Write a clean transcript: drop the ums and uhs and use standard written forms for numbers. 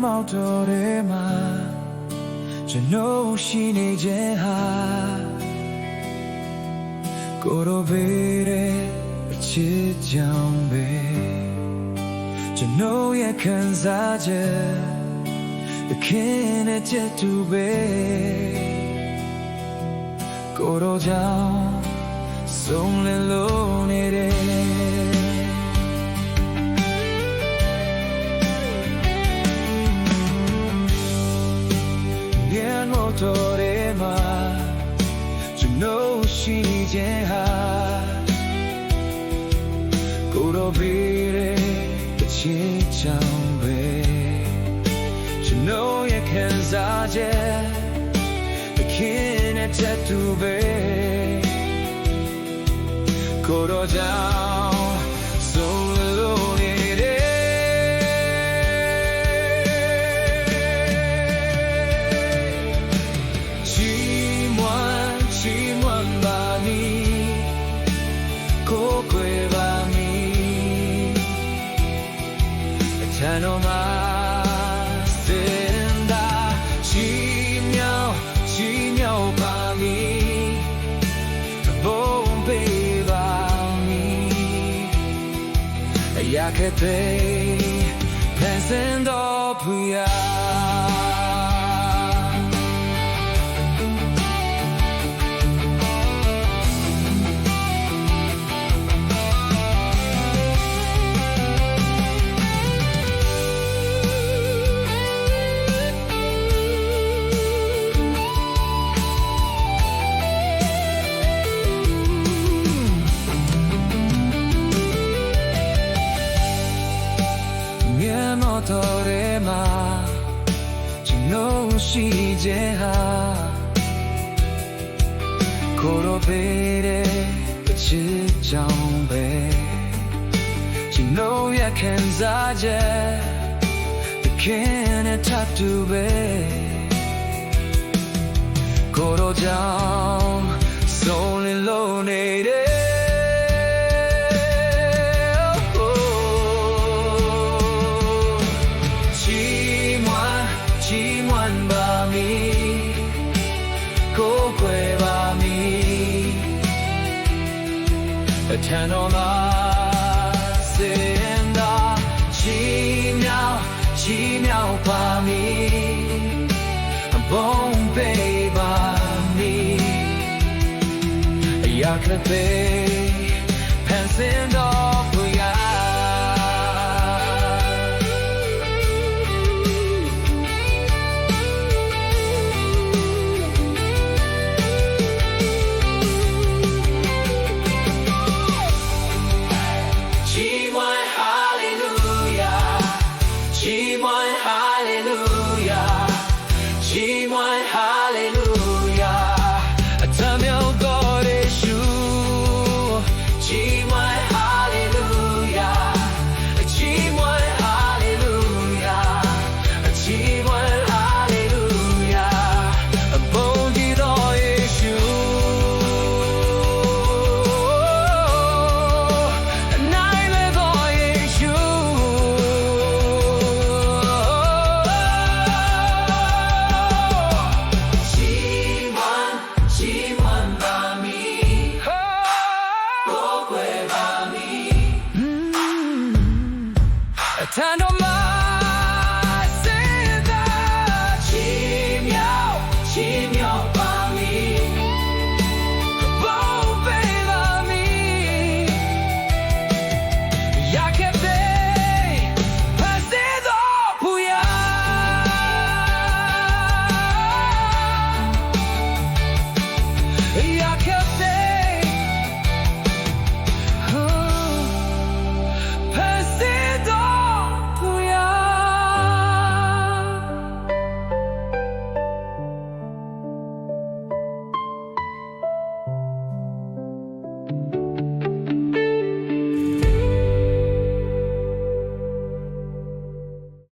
မောက်တော်ထဲမှာကျွန်တော်ရှိနေခြင်းဟာကိုယ်တော်ဘေးတဲ့အချစ်ကြောင့်ပဲကျွန်တော်ရဲ့ခံစားချက်သခင်နဲ့ချစ်သူပဲကိုယ်တော်ကြောင့်ဆုံးလင်းလို့နေတယ်တော်ရဲမှာကျွန်တော်ရှိခြင်းဟာကိုယ်တော်ပေးတဲ့အချစ်ကြောင့်ပဲကျွန်တော်ရဲ့ခံစားချက်သခင်နဲ့တတ်သူပဲကိုယ်တော်ကြောင့်ဆုံးလို့နေတယ်ထန်တော်မှာစင်သာချီမြောက်ပါမည်ဘုံပေးပါမည်အရာခဲ့တဲ့ဖန်ဆင်းတော်ဖူယာတော်ရဲမှာကျွန်တော်ရှိခြင်းဟာကိုယ်တော်ပေးတဲ့အချစ်ကြောင့်ပဲကျွန်တော်ရဲ့ခံစားချက်သခင်နဲ့ထပ်တူပဲကိုယ်တော်ကြောင့်ဆုံးလင်းလို့နေတယ်ထန်တော်မှာစင်သာချီမြောက်ပါမည်ဘုံပေးပါမည်အရာကလေး